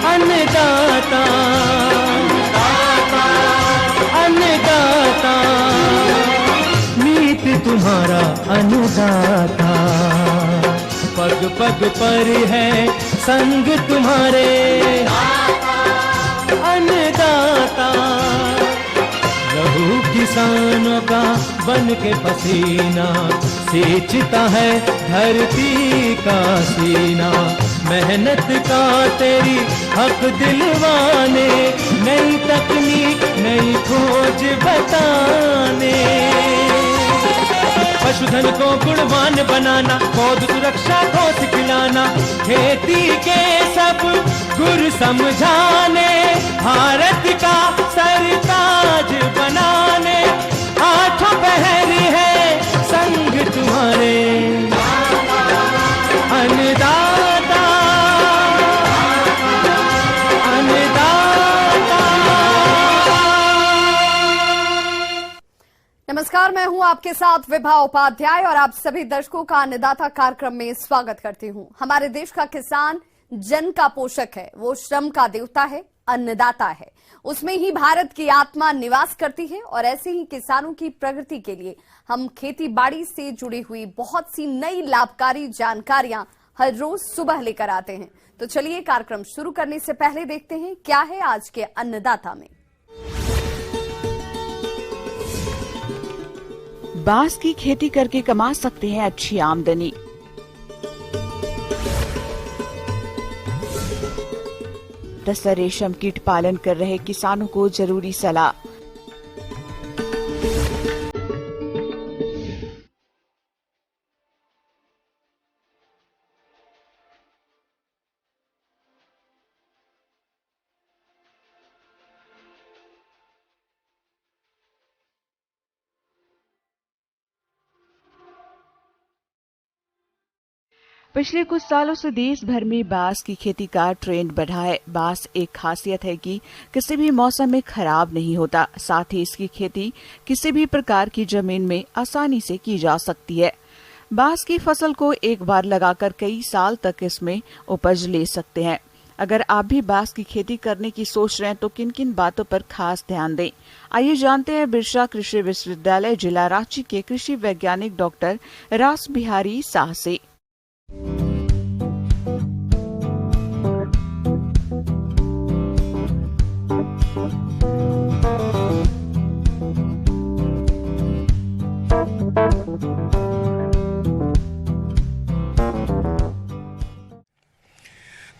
अन्नदाता, अन्नदाता, मीत तुम्हारा अन्नदाता, पग पग पर है संग तुम्हारे अन्नदाता। लहू किसानों का बन के पसीना सींचता है धरती का सीना। मेहनत का तेरी हक दिलवाने, नई तकनीक नई खोज बताने। पशुधन को गुणवान बनाना, पौध सुरक्षा को सिखलाना, खेती के सब गुर समझाने, भारत का सरताज बनाने। आठों पहर है संग तुम्हारे अन्नदाता, अन्नदाता। नमस्कार, मैं हूं आपके साथ विभा उपाध्याय और आप सभी दर्शकों का अन्नदाता कार्यक्रम में स्वागत करती हूं। हमारे देश का किसान जन का पोषक है, वो श्रम का देवता है, अन्नदाता है। उसमें ही भारत की आत्मा निवास करती है और ऐसे ही किसानों की प्रगति के लिए हम खेती बाड़ी से जुड़ी हुई बहुत सी नई लाभकारी जानकारियां हर रोज सुबह लेकर आते हैं। तो चलिए कार्यक्रम शुरू करने से पहले देखते हैं क्या है आज के अन्नदाता में। बांस की खेती करके कमा सकते हैं अच्छी आमदनी। तसर रेशम कीट पालन कर रहे किसानों को जरूरी सलाह। पिछले कुछ सालों से देश भर में बांस की खेती का ट्रेंड बढ़ा है। बांस एक खासियत है कि किसी भी मौसम में खराब नहीं होता, साथ ही इसकी खेती किसी भी प्रकार की जमीन में आसानी से की जा सकती है। बांस की फसल को एक बार लगाकर कई साल तक इसमें उपज ले सकते हैं। अगर आप भी बांस की खेती करने की सोच रहे हैं तो किन किन बातों पर खास ध्यान दें, आइए जानते हैं बिरसा कृषि विश्वविद्यालय जिला रांची के कृषि वैज्ञानिक डॉक्टर रास बिहारी शाह से।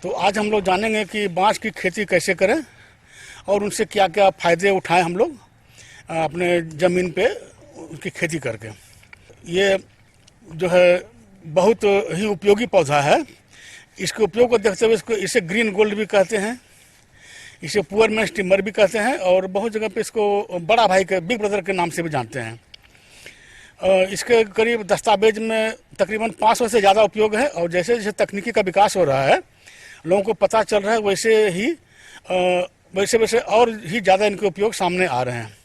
तो आज हम लोग जानेंगे कि बांस की खेती कैसे करें और उनसे क्या क्या फायदे उठाएं हम लोग अपने ज़मीन पे उसकी खेती करके। ये जो है बहुत ही उपयोगी पौधा है। इसके उपयोग को देखते हुए इसे ग्रीन गोल्ड भी कहते हैं, इसे पुअर मैन टिम्बर भी कहते हैं और बहुत जगह पे इसको बड़ा भाई के बिग ब्रदर के नाम से भी जानते हैं। इसके करीब दस्तावेज में तकरीबन 500 से ज़्यादा उपयोग है और जैसे जैसे तकनीकी का विकास हो रहा है, लोगों को पता चल रहा है, वैसे वैसे और ही ज़्यादा इनके उपयोग सामने आ रहे हैं।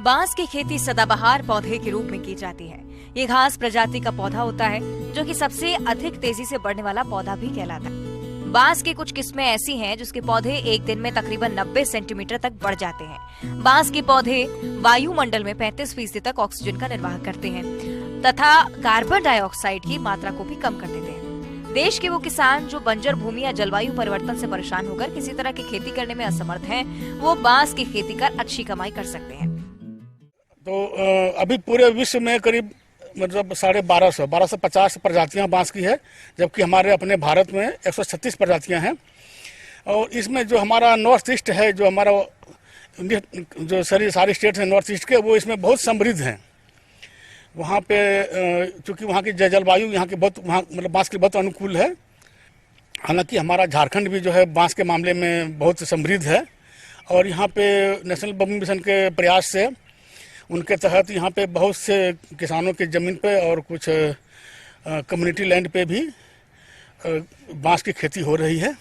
बांस की खेती सदाबहार पौधे के रूप में की जाती है। ये घास प्रजाति का पौधा होता है जो कि सबसे अधिक तेजी से बढ़ने वाला पौधा भी कहलाता है। बांस की कुछ किस्में ऐसी हैं जिसके पौधे एक दिन में तकरीबन 90 सेंटीमीटर तक बढ़ जाते हैं। बांस के पौधे वायुमंडल में 35% तक ऑक्सीजन का निर्वाह करते हैं तथा कार्बन डाइऑक्साइड की मात्रा को भी कम कर देते हैं। देश के वो किसान जो बंजर भूमि या जलवायु परिवर्तन से परेशान होकर किसी तरह की खेती करने में असमर्थ हैं, वो बांस की खेती कर अच्छी कमाई कर सकते हैं। तो अभी पूरे विश्व में करीब मतलब 1250 प्रजातियां बांस की है, जबकि हमारे अपने भारत में 136 प्रजातियां हैं। और इसमें जो हमारा नॉर्थ ईस्ट है, जो हमारा जो सारे स्टेट हैं नॉर्थ ईस्ट के, वो इसमें बहुत समृद्ध हैं। वहाँ पे चूँकि वहाँ की जलवायु यहाँ की बहुत मतलब बांस के बहुत अनुकूल है। हालांकि हमारा झारखंड भी जो है बांस के मामले में बहुत समृद्ध है और यहाँ पे नेशनल बम्बू मिशन के प्रयास से उनके तहत यहाँ पे बहुत से किसानों की ज़मीन पे और कुछ कम्युनिटी लैंड पे भी बांस की खेती हो रही है।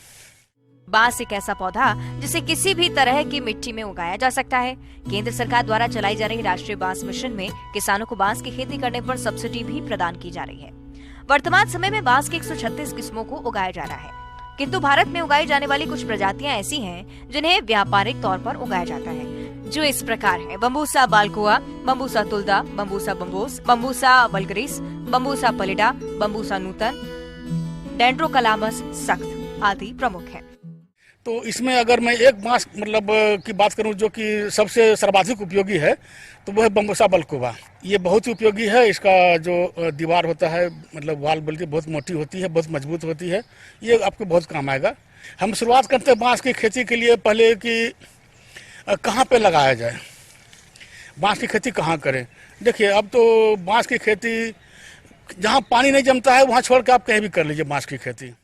बांस एक ऐसा पौधा जिसे किसी भी तरह की मिट्टी में उगाया जा सकता है। केंद्र सरकार द्वारा चलाई जा रही राष्ट्रीय बांस मिशन में किसानों को बांस की खेती करने पर सब्सिडी भी प्रदान की जा रही है। वर्तमान समय में बांस की 136 किस्मों को उगाया जा रहा है। किंतु भारत में उगाई जाने वाली कुछ प्रजातियां ऐसी हैं जिन्हें व्यापारिक तौर पर उगाया जाता है, जो इस प्रकार है: बम्बूसा बाल्कोआ, बम्बूसा तुलदा, बम्बूसा बम्बोस, बम्बूसा वल्गरिस, बम्बूसा पलिडा, बम्बूसा नूतन, डेंड्रोकलामस सख्त आदि प्रमुख हैं। तो इसमें अगर मैं एक बांस मतलब की बात करूं जो कि सबसे सर्वाधिक उपयोगी है, तो वो है बम्बूसा बाल्कोआ। ये बहुत ही उपयोगी है। इसका जो दीवार होता है, मतलब वाल बोलती है, बहुत मोटी होती है, बहुत मजबूत होती है। ये आपको बहुत काम आएगा। हम शुरुआत करते हैं बांस की खेती के लिए पहले कि कहाँ पे लगाया जाए, बांस की खेती कहाँ करें। देखिए, अब तो बांस की खेती जहाँ पानी नहीं जमता है वहाँ छोड़ के आप कहीं भी कर लीजिए बांस की खेती।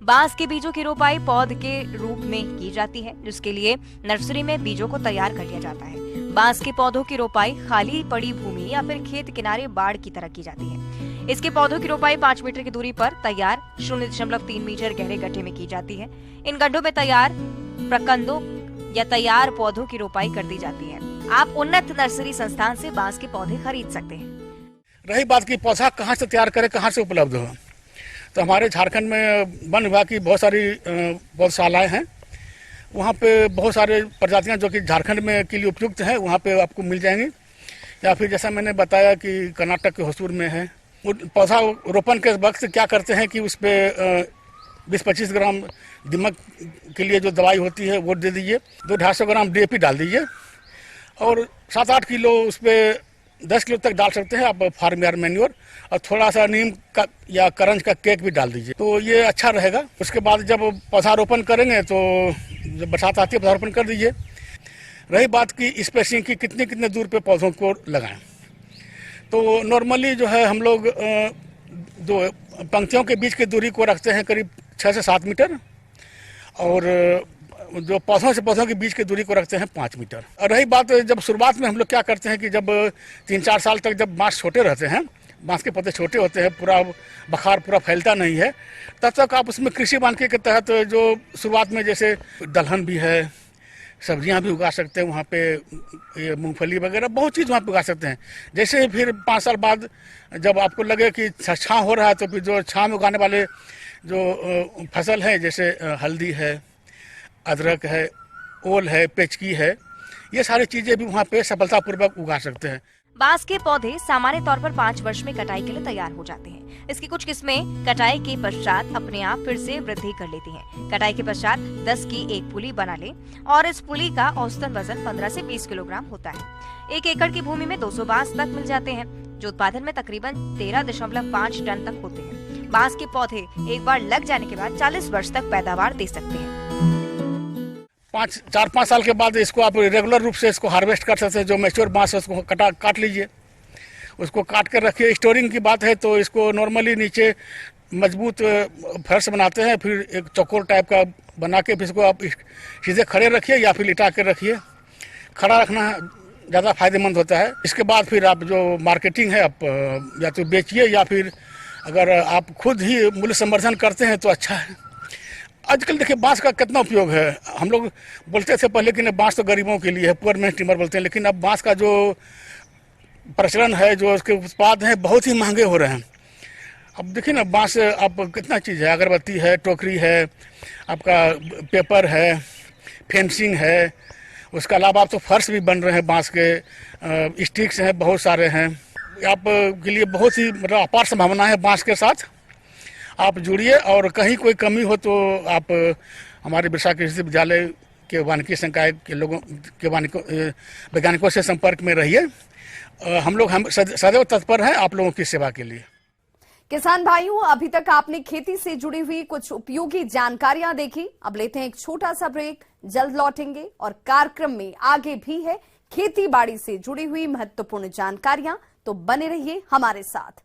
बांस के बीजों की रोपाई पौध के रूप में की जाती है, जिसके लिए नर्सरी में बीजों को तैयार कर लिया जाता है। बांस के पौधों की रोपाई खाली पड़ी भूमि या फिर खेत किनारे बाड़ की तरह की जाती है। इसके पौधों की रोपाई 5 मीटर की दूरी पर तैयार 0.3 मीटर गहरे गड्ढे में की जाती है। इन गड्ढों में तैयार प्रकंदों या तैयार पौधों की रोपाई कर दी जाती है। आप उन्नत नर्सरी संस्थान से बांस के पौधे खरीद सकते हैं। रही बात की पौधा कहाँ से तैयार करें, कहाँ से उपलब्ध हो, तो हमारे झारखंड में वन विभाग की बहुत सारी पौधशालाएं हैं। वहाँ पे बहुत सारे प्रजातियां जो कि झारखंड में के लिए उपयुक्त हैं, वहाँ पे आपको मिल जाएंगी। या फिर जैसा मैंने बताया कि कर्नाटक के होसूर में है। पौधा रोपण के वक्त क्या करते हैं कि उस पर 20-25 ग्राम दीमक के लिए जो दवाई होती है वो दे दीजिए, 200-250 ग्राम DAP डाल दीजिए, और 7-8 किलो उस पर 10 किलो तक डाल सकते हैं आप फार्म यार्ड मैन्योर, और थोड़ा सा नीम का या करंज का केक भी डाल दीजिए, तो ये अच्छा रहेगा। उसके बाद जब पौधारोपण करेंगे तो जब बरसात आती है पौधारोपण कर दीजिए। रही बात की स्पेसिंग की कितने दूर पे पौधों को लगाएं, तो नॉर्मली जो है हम लोग दो पंक्तियों के बीच की दूरी को रखते हैं करीब 6 से 7 मीटर, और जो पौधों से पौधों के बीच की दूरी को रखते हैं 5 मीटर। और रही बात जब शुरुआत में हम लोग क्या करते हैं कि जब 3-4 साल तक जब बांस छोटे रहते हैं, बांस के पौधे छोटे होते हैं, पूरा बखार पूरा फैलता नहीं है, तब तक आप उसमें कृषि वानिकी के तहत जो शुरुआत में जैसे दलहन भी है, सब्जियां भी उगा सकते हैं वहाँ पे, ये मूंगफली वगैरह बहुत चीज़ वहाँ पे उगा सकते हैं। जैसे फिर 5 साल बाद जब आपको लगे कि छाँव हो रहा है, तो फिर जो छाँव में उगाने वाले जो फसल है, जैसे हल्दी है, अदरक है, ओल है, पेचकी है, ये सारी चीजें भी वहाँ पे सफलतापूर्वक उगा सकते हैं। बांस के पौधे सामान्य तौर पर 5 वर्ष में कटाई के लिए तैयार हो जाते हैं। इसकी कुछ किस्में कटाई के पश्चात अपने आप फिर से वृद्धि कर लेती हैं। कटाई के पश्चात 10 की एक पुली बना ले, और इस पुली का औसतन वजन 15 से 20 किलोग्राम होता है। 1 एकड़ की भूमि में 200 बांस तक मिल जाते हैं, जो उत्पादन में तकरीबन 13.5 टन तक होते हैं। बांस के पौधे एक बार लग जाने के बाद 40 वर्ष तक पैदावार दे सकते हैं। 4-5 साल के बाद इसको आप रेगुलर रूप से इसको हार्वेस्ट कर सकते हैं। जो मैच्योर बांस है उसको काट लीजिए, उसको काट कर रखिए। स्टोरिंग की बात है तो इसको नॉर्मली नीचे मजबूत फर्श बनाते हैं, फिर एक चौकोर टाइप का बना के फिर इसको आप सीधे खड़े रखिए या फिर लिटा के रखिए। खड़ा रखना ज़्यादा फायदेमंद होता है। इसके बाद फिर आप जो मार्केटिंग है आप या तो बेचिए, या फिर अगर आप खुद ही मूल्य संवर्धन करते हैं तो अच्छा है। आजकल देखिए बांस का कितना उपयोग है। हम लोग बोलते थे पहले कि बांस तो गरीबों के लिए है, पुअर मैन टिम्बर बोलते हैं, लेकिन अब बांस का जो प्रचलन है, जो उसके उत्पाद हैं बहुत ही महंगे हो रहे हैं। अब देखिए ना, बांस आप कितना चीज़ है, अगरबत्ती है, टोकरी है, आपका पेपर है, फेंसिंग है, उसके अलावा आप तो फर्श भी बन रहे हैं बांस के, स्टिक्स हैं, बहुत सारे हैं। आप के लिए बहुत ही मतलब अपार संभावना है बांस के साथ। आप जुड़िए, और कहीं कोई कमी हो तो आप हमारे बिरसा कृषि विद्यालय के वानिकी संकाय के लोगों के वैज्ञानिकों से संपर्क में रहिए। हम सदैव तत्पर हैं आप लोगों की सेवा के लिए। किसान भाइयों, अभी तक आपने खेती से जुड़ी हुई कुछ उपयोगी जानकारियां देखी। अब लेते हैं एक छोटा सा ब्रेक, जल्द लौटेंगे और कार्यक्रम में आगे भी है खेती बाड़ी से जुड़ी हुई महत्वपूर्ण जानकारियां, तो बने रहिए हमारे साथ।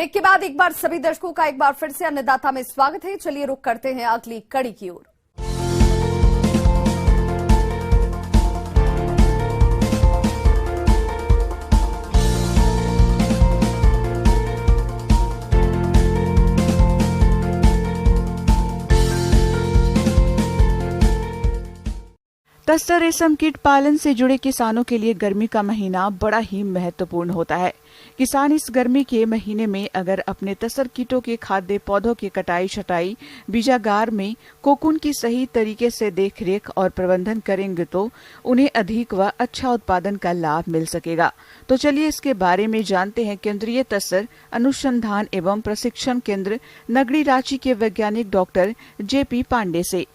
ब्रेक के बाद एक बार सभी दर्शकों का एक बार फिर से अन्नदाता में स्वागत है। चलिए रुक करते हैं अगली कड़ी की ओर। तस्सर रेशम कीट पालन से जुड़े किसानों के लिए गर्मी का महीना बड़ा ही महत्वपूर्ण होता है। किसान इस गर्मी के महीने में अगर अपने तस्सर कीटों के खाद्य पौधों की कटाई छटाई बीजागार में कोकून की सही तरीके से देखरेख और प्रबंधन करेंगे तो उन्हें अधिक व अच्छा उत्पादन का लाभ मिल सकेगा। तो चलिए इसके बारे में जानते हैं केंद्रीय तस्सर अनुसंधान एवं प्रशिक्षण केंद्र नगड़ी रांची के वैज्ञानिक डॉक्टर JP पांडे से।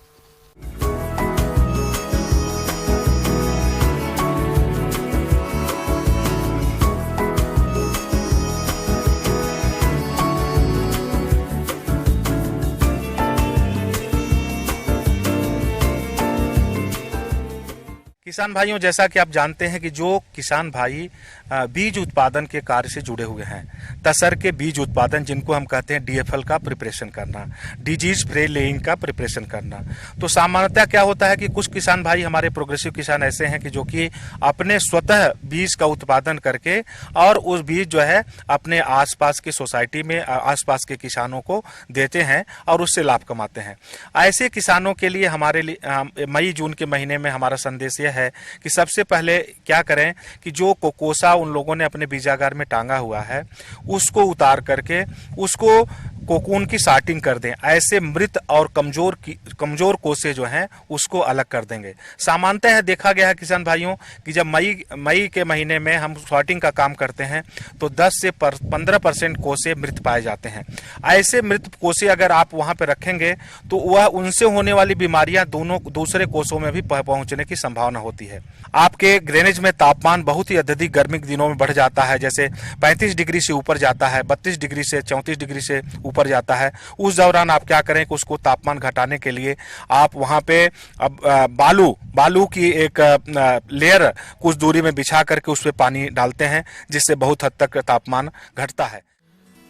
किसान भाइयों, जैसा कि आप जानते हैं कि जो किसान भाई बीज उत्पादन के कार्य से जुड़े हुए हैं, तसर के बीज उत्पादन जिनको हम कहते हैं DFL का प्रिपरेशन करना, डिजीज फ्री लेइंग का प्रिपरेशन करना, तो सामान्यतः क्या होता है कि कुछ किसान भाई हमारे प्रोग्रेसिव किसान ऐसे हैं कि जो कि अपने स्वतः बीज का उत्पादन करके और उस बीज जो है अपने आसपास की सोसाइटी में आसपास के किसानों को देते हैं और उससे लाभ कमाते हैं। ऐसे किसानों के लिए हमारे लिए मई जून के महीने में हमारा संदेश यह है कि सबसे पहले क्या करें कि जो कोकोसा उन लोगों ने अपने बीजागार में टांगा हुआ है उसको उतार करके उसको कोकून की सार्टिंग कर दें। ऐसे मृत और कमजोर कोसे जो हैं उसको अलग कर देंगे। सामान्यतः देखा गया है किसान भाइयों कि जब मई के महीने में हम सॉर्टिंग का काम करते हैं तो 10 से 15% कोसे मृत पाए जाते हैं। ऐसे मृत कोसे अगर आप वहां पर रखेंगे तो वह उनसे होने वाली बीमारियां दूसरे कोसों में भी पहुंचने की संभावना होती है। आपके ग्रेनेज में तापमान बहुत ही अत्यधिक गर्मी के दिनों में बढ़ जाता है, जैसे 35 डिग्री से ऊपर जाता है, 32 डिग्री से 34 डिग्री से ऊपर जाता है। उस दौरान आप क्या करें कि उसको तापमान घटाने के लिए आप वहां पे बालू की एक लेयर कुछ दूरी में बिछा करके उस पे पानी डालते हैं, जिससे बहुत हद तक तापमान घटता है।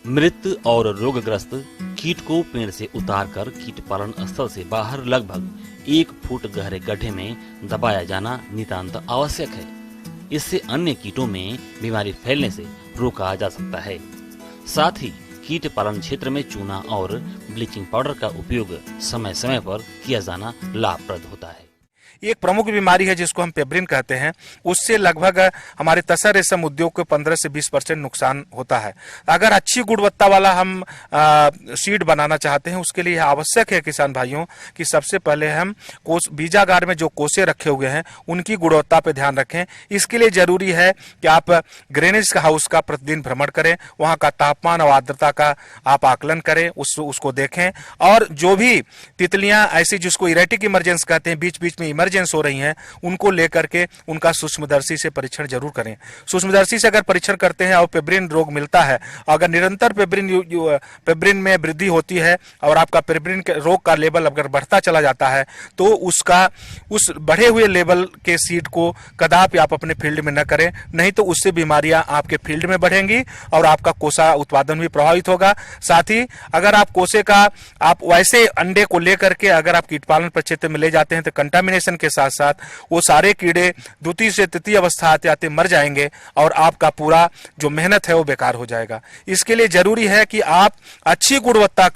मृत और रोगग्रस्त कीट को पेड़ से उतारकर कीट पालन स्थल से बाहर लगभग 1 फुट गहरे गड्ढे में दबाया जाना नितांत आवश्यक है। इससे अन्य कीटों में बीमारी फैलने से रोका जा सकता है। साथ ही कीट पालन क्षेत्र में चूना और ब्लीचिंग पाउडर का उपयोग समय समय पर किया जाना लाभप्रद होता है। एक प्रमुख बीमारी है जिसको हम पेब्रिन कहते हैं, उससे लगभग हमारे तसर रेशम उद्योग को 15 से 20% नुकसान होता है। अगर अच्छी गुणवत्ता वाला हम सीड बनाना चाहते हैं, उसके लिए आवश्यक है किसान भाइयों कि सबसे पहले हम बीजागार में जो कोसे रखे हुए हैं उनकी गुणवत्ता पे ध्यान रखें। इसके लिए जरूरी है कि आप ग्रेनेज हाउस का प्रतिदिन भ्रमण करें, वहां का तापमान और आर्द्रता का आप आकलन करें, उसको देखें, और जो भी तितलियां ऐसी जिसको इरेटिक इमरजेंस कहते हैं, बीच बीच में इमरजेंस हो रही हैं, उनको लेकर के उनका सूक्ष्मदर्शी से परीक्षण जरूर करें। सूक्ष्मदर्शी से अगर परीक्षण करते हैं और पेब्रिन रोग मिलता है, अगर निरंतर पेब्रिन में वृद्धि होती है और आपका पेब्रिन के रोग का लेवल अगर बढ़ता चला जाता है तो उस बढ़े हुए लेवल के सीड को कदापि आप अपने फील्ड में न करें, नहीं तो उससे बीमारियां आपके फील्ड में बढ़ेंगी और आपका कोसा उत्पादन भी प्रभावित होगा। साथ ही अगर आप कोसे का आप वैसे अंडे को लेकर के अगर आप कीट पालन प्रक्षेत्र में ले जाते हैं तो कंटामिनेशन के साथ साथ वो सारे कीड़े द्वितीय से तृतीय अवस्था आते आते मर जाएंगे और आपका पूरा जो मेहनत है वो बेकार हो जाएगा। इसके लिए जरूरी है कि आप अच्छी गुणवत्ता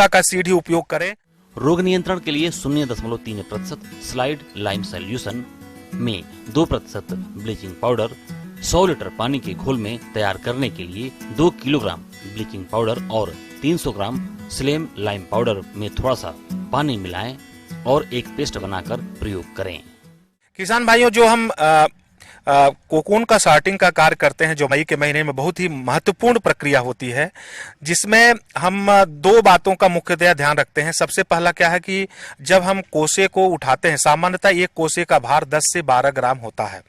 का सीड ही उपयोग करें। रोग नियंत्रण के लिए 0.3% स्लाइड लाइम सॉल्यूशन में 2% ब्लीचिंग पाउडर 100 लीटर पानी के घोल में तैयार करने के लिए 2 किलोग्राम ब्लीचिंग पाउडर और 300 ग्राम स्लेम लाइम पाउडर में थोड़ा सा पानी मिलाएं और एक पेस्ट बनाकर प्रयोग करें। किसान भाइयों, जो हम कोकून का सॉर्टिंग का कार्य करते हैं, जो मई के महीने में बहुत ही महत्वपूर्ण प्रक्रिया होती है, जिसमें हम 2 बातों का मुख्यतः ध्यान रखते हैं। सबसे पहला क्या है कि जब हम कोसे को उठाते हैं, सामान्यतः एक कोसे का भार 10 से 12 ग्राम होता है,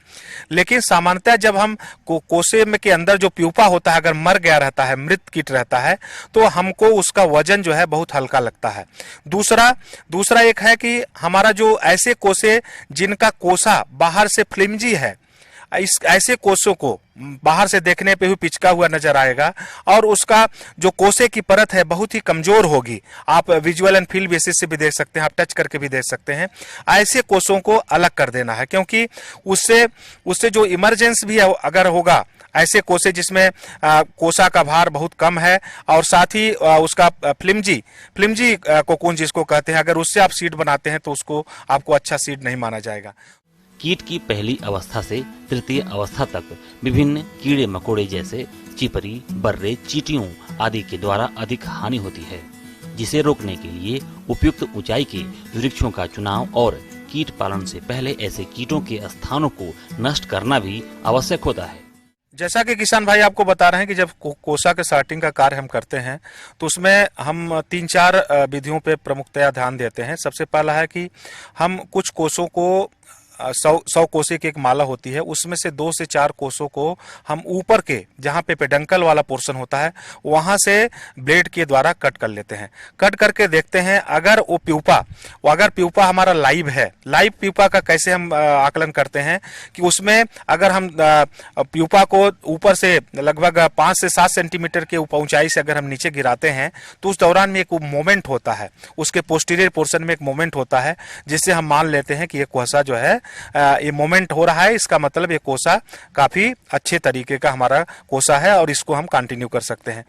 लेकिन सामान्यतः जब हम कोसे में के अंदर जो प्यूपा होता है अगर मर गया रहता है, मृत कीट रहता है, तो हमको उसका वजन जो है बहुत हल्का लगता है। दूसरा एक है कि हमारा जो ऐसे कोसे जिनका कोसा बाहर से फ्लिमजी है, इस ऐसे कोसों को बाहर से देखने पे भी पिचका हुआ नजर आएगा और उसका जो कोसे की परत है बहुत ही कमजोर होगी। आप विजुअल एंड फील बेसिस से भी देख सकते हैं, आप टच करके भी देख सकते हैं। ऐसे कोसों को अलग कर देना है, क्योंकि उससे जो इमरजेंस भी है अगर होगा, ऐसे कोसे जिसमें कोसा का भार बहुत कम है और साथ ही उसका फ्लिमजी कोकून जिसको कहते हैं, अगर उससे आप सीड बनाते हैं तो उसको आपको अच्छा सीड नहीं माना जाएगा। कीट की पहली अवस्था से तृतीय अवस्था तक विभिन्न कीड़े मकोड़े जैसे चिपरी, बर्रे, चींटियों आदि के द्वारा अधिक हानि होती है, जिसे रोकने के लिए उपयुक्त ऊंचाई के वृक्षों का चुनाव और कीट पालन से पहले ऐसे कीटों के स्थानों को नष्ट करना भी आवश्यक होता है। जैसा कि किसान भाई आपको बता रहे हैं कि जब कोसा के सॉर्टिंग का कार्य हम करते हैं तो उसमें हम 3-4 विधियों पे प्रमुखतया ध्यान देते हैं। सबसे पहला है कि हम कुछ कोसों को 100 कोसे की एक माला होती है, उसमें से 2 से 4 कोसों को हम ऊपर के जहाँ पे पेडंकल वाला पोर्शन होता है वहां से ब्लेड के द्वारा कट कर लेते हैं। कट करके देखते हैं अगर अगर प्यूपा हमारा लाइव है। लाइव प्यूपा का कैसे हम आकलन करते हैं कि उसमें अगर हम प्यूपा को ऊपर से लगभग 5 से 7 सेंटीमीटर के ऊंचाई से अगर हम नीचे गिराते हैं तो उस दौरान में एक मोमेंट होता है, उसके पोस्टीरियर पोर्शन में एक मोमेंट होता है, जिससे हम मान लेते हैं कि ये कोसा जो है ये मोमेंट हो रहा है। इसका मतलब ये कोसा काफी अच्छे तरीके का हमारा कोसा है और इसको हम कंटिन्यू कर सकते हैं।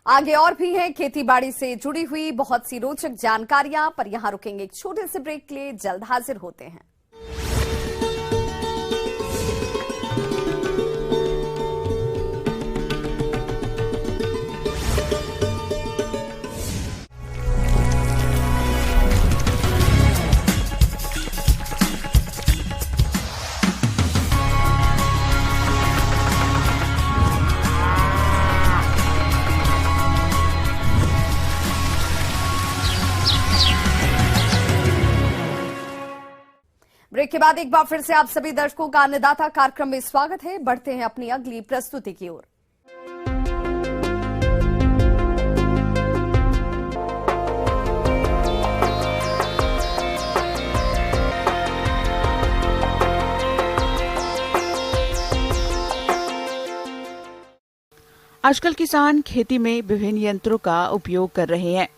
आगे और भी है खेती बाड़ी से जुड़ी हुई बहुत सी रोचक जानकारियां, पर यहां रुकेंगे एक छोटे से ब्रेक के लिए, जल्द हाजिर होते हैं। ब्रेक के बाद एक बार फिर से आप सभी दर्शकों का अन्नदाता कार्यक्रम में स्वागत है। बढ़ते हैं अपनी अगली प्रस्तुति की ओर। आजकल किसान खेती में विभिन्न यंत्रों का उपयोग कर रहे हैं।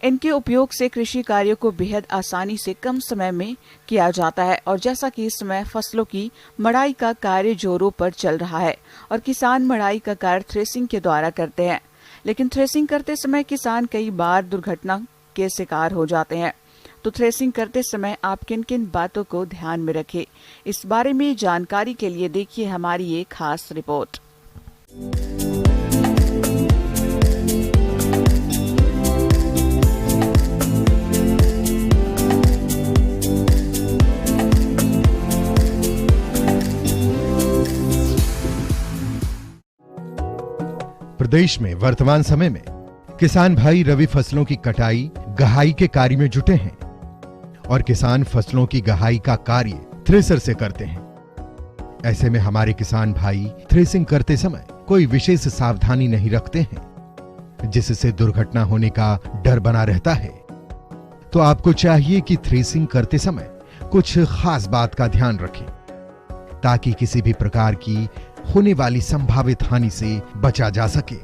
इनके उपयोग से कृषि कार्यों को बेहद आसानी से कम समय में किया जाता है और जैसा कि इस समय फसलों की मड़ाई का कार्य जोरों पर चल रहा है और किसान मड़ाई का कार्य थ्रेसिंग के द्वारा करते हैं, लेकिन थ्रेसिंग करते समय किसान कई बार दुर्घटना के शिकार हो जाते हैं। तो थ्रेसिंग करते समय आप किन किन बातों को ध्यान में रखें, इस बारे में जानकारी के लिए देखिए हमारी ये खास रिपोर्ट। प्रदेश में वर्तमान समय में किसान भाई रबी फसलों की कटाई गहाई के कार्य में जुटे हैं और किसान फसलों की गहाई का कार्य थ्रेसर से करते हैं। ऐसे में हमारे किसान भाई थ्रेसिंग करते समय कोई विशेष सावधानी नहीं रखते हैं, जिससे दुर्घटना होने का डर बना रहता है। तो आपको चाहिए कि थ्रेसिंग करते समय कुछ खास बात का ध्यान रखें ताकि किसी भी प्रकार की होने वाली संभावित हानि से बचा जा सके।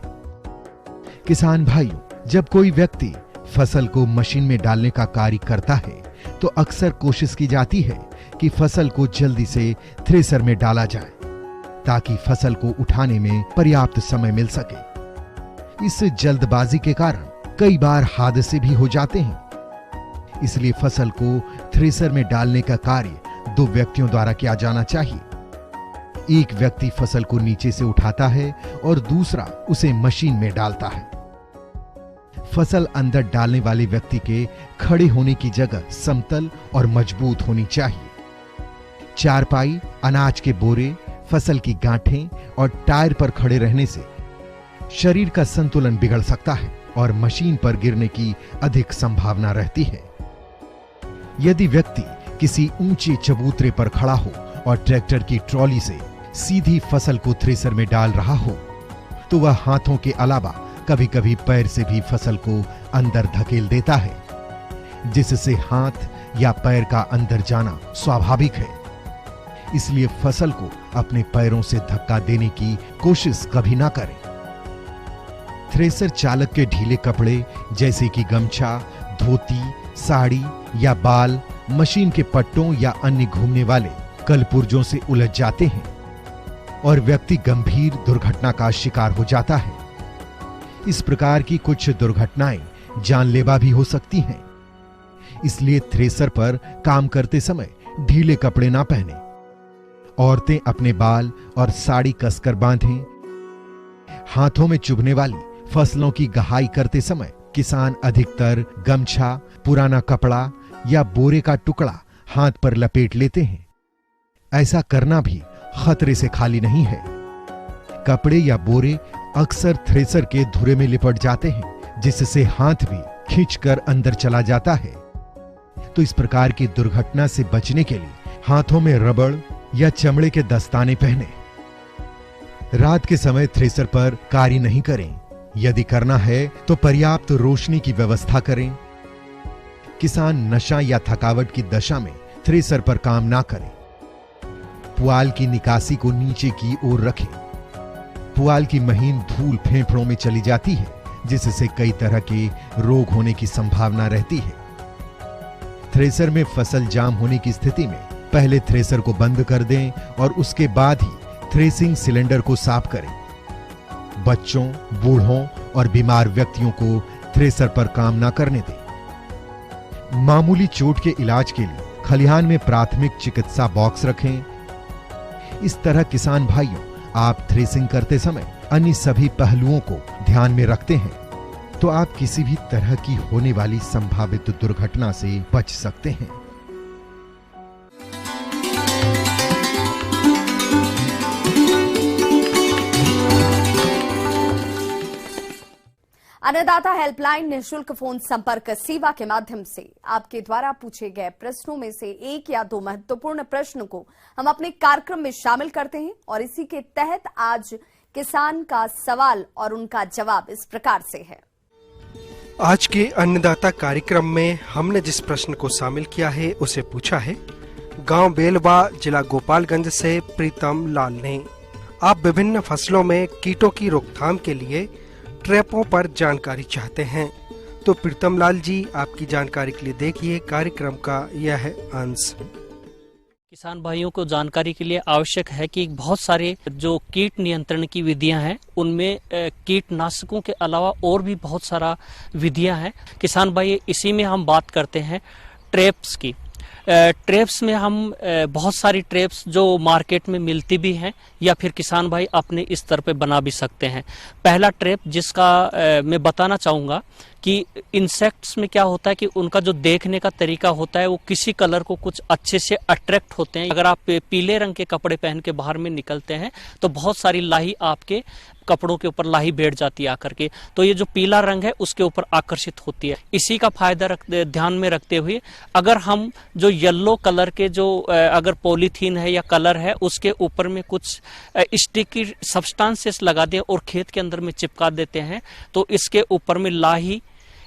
किसान भाइयों, जब कोई व्यक्ति फसल को मशीन में डालने का कार्य करता है तो अक्सर कोशिश की जाती है कि फसल को जल्दी से थ्रेसर में डाला जाए ताकि फसल को उठाने में पर्याप्त समय मिल सके। इस जल्दबाजी के कारण कई बार हादसे भी हो जाते हैं। इसलिए फसल को थ्रेसर में डालने का कार्य 2 व्यक्तियों द्वारा किया जाना चाहिए। एक व्यक्ति फसल को नीचे से उठाता है और दूसरा उसे मशीन में डालता है। फसल अंदर डालने वाले व्यक्ति के खड़े होने की जगह समतल और मजबूत होनी चाहिए। चारपाई, अनाज के बोरे, फसल की गांठें और टायर पर खड़े रहने से शरीर का संतुलन बिगड़ सकता है और मशीन पर गिरने की अधिक संभावना रहती है। यदि व्यक्ति किसी ऊंचे चबूतरे पर खड़ा हो और ट्रैक्टर की ट्रॉली से सीधी फसल को थ्रेसर में डाल रहा हो तो वह हाथों के अलावा कभी-कभी पैर से भी फसल को अंदर धकेल देता है, जिससे हाथ या पैर का अंदर जाना स्वाभाविक है। इसलिए फसल को अपने पैरों से धक्का देने की कोशिश कभी ना करें। थ्रेसर चालक के ढीले कपड़े जैसे कि गमछा, धोती, साड़ी या बाल मशीन के पट्टों या अन्य घूमने वाले कलपुर्जों से उलझ जाते हैं और व्यक्ति गंभीर दुर्घटना का शिकार हो जाता है। इस प्रकार की कुछ दुर्घटनाएं जानलेवा भी हो सकती हैं। इसलिए थ्रेसर पर काम करते समय ढीले कपड़े ना पहने। औरतें अपने बाल और साड़ी कसकर बांधें। हाथों में चुभने वाली फसलों की गहाई करते समय किसान अधिकतर गमछा, पुराना कपड़ा या बोरे का टुकड़ा हाथ पर लपेट लेते हैं। ऐसा करना भी खतरे से खाली नहीं है। कपड़े या बोरे अक्सर थ्रेसर के धुरे में लिपट जाते हैं, जिससे हाथ भी खींचकर अंदर चला जाता है। तो इस प्रकार की दुर्घटना से बचने के लिए हाथों में रबड़ या चमड़े के दस्ताने पहने। रात के समय थ्रेसर पर कार्य नहीं करें। यदि करना है तो पर्याप्त रोशनी की व्यवस्था करें। किसान नशा या थकावट की दशा में थ्रेसर पर काम ना करें। पुआल की निकासी को नीचे की ओर रखें। पुआल की महीन धूल फेफड़ों में चली जाती है, जिससे कई तरह के रोग होने की संभावना रहती है। थ्रेसर में फसल जाम होने की स्थिति में पहले थ्रेसर को बंद कर दें और उसके बाद ही थ्रेसिंग सिलेंडर को साफ करें। बच्चों, बूढ़ों और बीमार व्यक्तियों को थ्रेसर पर काम ना करने दें। मामूली चोट के इलाज के लिए खलिहान में प्राथमिक चिकित्सा बॉक्स रखें। इस तरह किसान भाइयों, आप थ्रेसिंग करते समय अन्य सभी पहलुओं को ध्यान में रखते हैं तो आप किसी भी तरह की होने वाली संभावित दुर्घटना से बच सकते हैं। अन्नदाता हेल्पलाइन निःशुल्क फोन संपर्क सेवा के माध्यम से आपके द्वारा पूछे गए प्रश्नों में से एक या दो महत्वपूर्ण प्रश्न को हम अपने कार्यक्रम में शामिल करते हैं और इसी के तहत आज किसान का सवाल और उनका जवाब इस प्रकार से है। आज के अन्नदाता कार्यक्रम में हमने जिस प्रश्न को शामिल किया है उसे पूछा है गांव बेलवा, जिला गोपालगंज से प्रीतम लाल ने। आप विभिन्न फसलों में कीटों की रोकथाम के लिए ट्रैपों पर जानकारी चाहते हैं तो प्रीतम लाल जी, आपकी जानकारी के लिए देखिए कार्यक्रम का यह अंश। किसान भाइयों को जानकारी के लिए आवश्यक है कि बहुत सारे जो कीट नियंत्रण की विधियां हैं उनमें कीटनाशकों के अलावा और भी बहुत सारा विधियां हैं। किसान भाई, इसी में हम बात करते हैं ट्रैप्स की। ट्रैप्स में हम बहुत सारी ट्रैप्स जो मार्केट में मिलती भी हैं या फिर किसान भाई अपने स्तर पे बना भी सकते हैं। पहला ट्रैप जिसका मैं बताना चाहूँगा कि इंसेक्ट्स में क्या होता है कि उनका जो देखने का तरीका होता है वो किसी कलर को कुछ अच्छे से अट्रैक्ट होते हैं। अगर आप पीले रंग के कपड़े पहन के बाहर में निकलते हैं तो बहुत सारी लाही आपके कपड़ों के ऊपर लाही बैठ जाती है आकर के, तो ये जो पीला रंग है उसके ऊपर आकर्षित होती है। इसी का फायदा ध्यान में रखते हुए अगर हम जो येलो कलर के जो अगर पॉलीथीन है या कलर है उसके ऊपर में कुछ स्टिकी सब्सटेंसेस लगा दें और खेत के अंदर में चिपका देते हैं तो इसके ऊपर में लाही,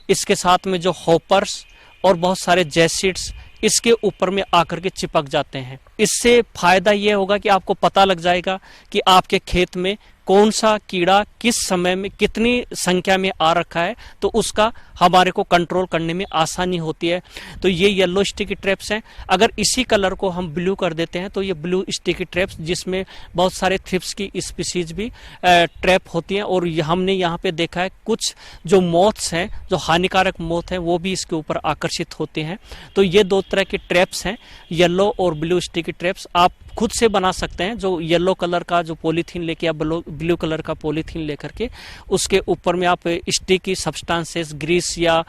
इसके साथ में जो हॉपर्स और बहुत सारे जैसिड्स इसके ऊपर में आकर के चिपक जाते हैं। इससे फायदा ये होगा कि आपको पता लग जाएगा कि आपके खेत में कौन सा कीड़ा किस समय में कितनी संख्या में आ रखा है, तो उसका हमारे को कंट्रोल करने में आसानी होती है। तो ये येलो स्टिकी ट्रैप्स हैं। अगर इसी कलर को हम ब्लू कर देते हैं तो ये ब्लू स्टिकी ट्रैप्स जिसमें बहुत सारे थ्रिप्स की स्पीसीज भी ट्रैप होती हैं। और हमने यहाँ पे देखा है कुछ जो मोथ्स हैं, जो हानिकारक मोथ हैं, वो भी इसके ऊपर आकर्षित होते हैं। तो ये दो तरह के ट्रैप्स हैं, येलो और ब्लू स्टिकी ट्रैप्स। आप खुद से बना सकते हैं। जो येलो कलर का जो पॉलीथीन लेके या ब्लू कलर का पॉलीथीन लेकर के उसके ऊपर में आप स्टिकी सब्सटेंसेस, ग्रीस या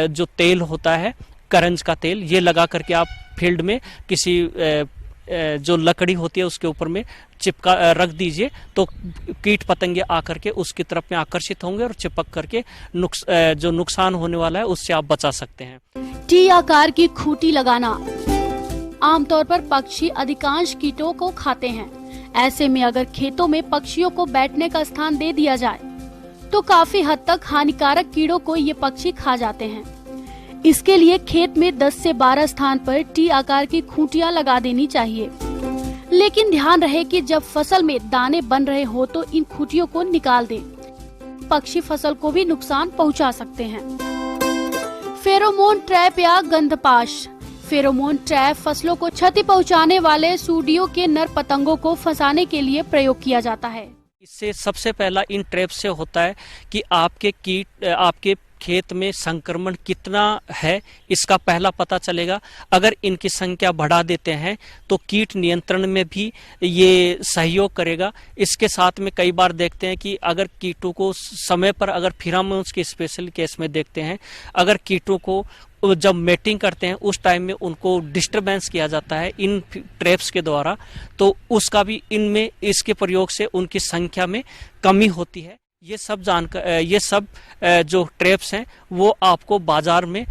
जो तेल होता है करंज का तेल, ये लगा करके आप फील्ड में किसी जो लकड़ी होती है उसके ऊपर में चिपका रख दीजिए तो कीट पतंगे आकर के उसकी तरफ में आकर्षित होंगे और चिपक करके जो नुकसान होने वाला है उससे आप बचा सकते हैं। टी आकार की खूंटी लगाना। आमतौर पर पक्षी अधिकांश कीटों को खाते हैं। ऐसे में अगर खेतों में पक्षियों को बैठने का स्थान दे दिया जाए तो काफी हद तक हानिकारक कीड़ों को ये पक्षी खा जाते हैं। इसके लिए खेत में 10 से 12 स्थान पर टी आकार की खूंटियां लगा देनी चाहिए। लेकिन ध्यान रहे कि जब फसल में दाने बन रहे हो तो इन खूंटियों को निकाल दें। पक्षी फसल को भी नुकसान पहुंचा सकते हैं। फेरोमोन ट्रैप या गंधपाश। फेरोमोन ट्रैप फसलों को क्षति पहुंचाने वाले सूडियों के नर पतंगों को फंसाने के लिए प्रयोग किया जाता है। इससे सबसे पहला इन ट्रैप से होता है कि आपके खेत में संक्रमण कितना है, इसका पहला पता चलेगा। अगर इनकी संख्या बढ़ा देते हैं तो कीट नियंत्रण में भी ये सहयोग करेगा। इसके साथ में कई बार देखते हैं कि अगर कीटों को समय पर, अगर फिरामोन्स के स्पेशल केस में देखते हैं, अगर कीटों को जब मेटिंग करते हैं उस टाइम में उनको डिस्टरबेंस किया जाता है इन ट्रैप्स के द्वारा, तो उसका भी इनमें इसके प्रयोग से उनकी संख्या में कमी होती है। ये सब जो ट्रैप्स हैं वो आपको बाजार में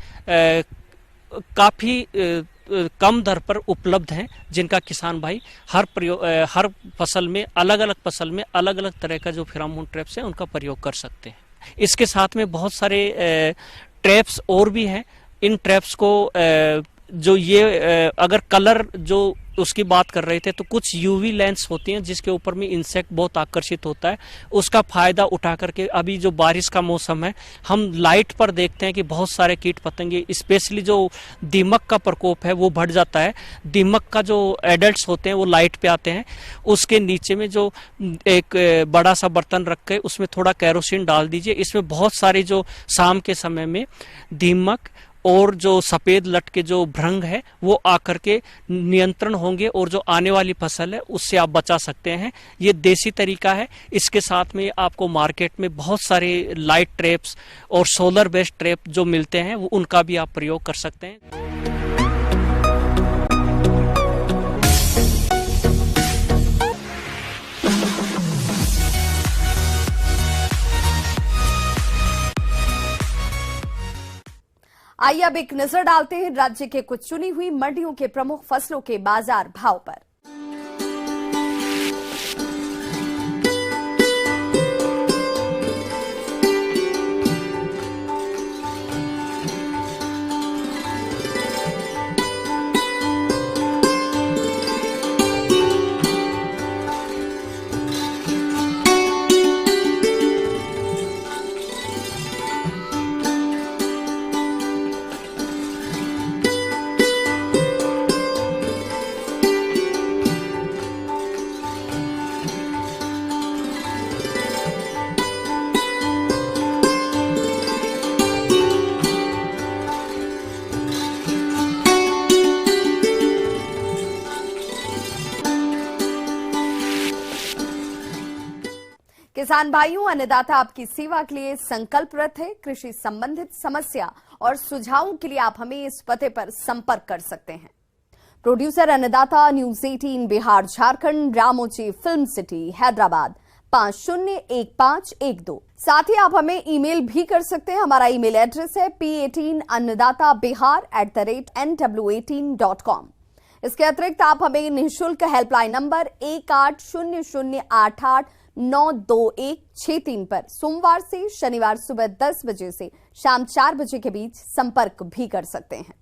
काफी कम दर पर उपलब्ध हैं, जिनका किसान भाई हर फसल में अलग अलग तरह का जो फेरोमोन ट्रैप्स हैं उनका प्रयोग कर सकते हैं। इसके साथ में बहुत सारे ट्रैप्स और भी हैं। इन ट्रैप्स को अगर कलर जो उसकी बात कर रहे थे, तो कुछ यूवी लेंस होती हैं जिसके ऊपर में इंसेक्ट बहुत आकर्षित होता है। उसका फायदा उठा करके अभी जो बारिश का मौसम है, हम लाइट पर देखते हैं कि बहुत सारे कीट पतंगे, स्पेशली जो दीमक का प्रकोप है वो बढ़ जाता है। दीमक का जो एडल्ट्स होते हैं वो लाइट पे आते हैं। उसके नीचे में जो एक बड़ा सा बर्तन रख के उसमें थोड़ा केरोसिन डाल दीजिए। इसमें बहुत सारी जो शाम के समय में दीमक और जो सफेद लट के जो भृंग है वो आकर के नियंत्रण होंगे और जो आने वाली फसल है उससे आप बचा सकते हैं। ये देसी तरीका है। इसके साथ में आपको मार्केट में बहुत सारे लाइट ट्रैप्स और सोलर बेस्ड ट्रैप जो मिलते हैं वो उनका भी आप प्रयोग कर सकते हैं। आइए अब एक नजर डालते हैं राज्य के कुछ चुनी हुई मंडियों के प्रमुख फसलों के बाजार भाव पर। किसान भाइयों, अन्नदाता आपकी सेवा के लिए संकल्परत है। कृषि संबंधित समस्या और सुझावों के लिए आप हमें इस पते पर संपर्क कर सकते हैं। प्रोड्यूसर अन्नदाता, News 18 Bihar Jharkhand, Ramoji film city Hyderabad 501512। साथ ही आप हमें ईमेल भी कर सकते हैं। हमारा ईमेल एड्रेस है p18annadatabihar@nw18.com। इसके अतिरिक्त आप हमें निःशुल्क हेल्पलाइन नंबर 180088922163 पर सोमवार से शनिवार सुबह 10 बजे से शाम 4 बजे के बीच संपर्क भी कर सकते हैं।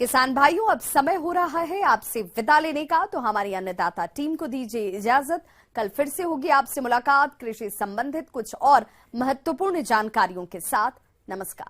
किसान भाइयों, अब समय हो रहा है आपसे विदा लेने का, तो हमारी अन्नदाता टीम को दीजिए इजाजत। कल फिर से होगी आपसे मुलाकात कृषि संबंधित कुछ और महत्वपूर्ण जानकारियों के साथ। नमस्कार।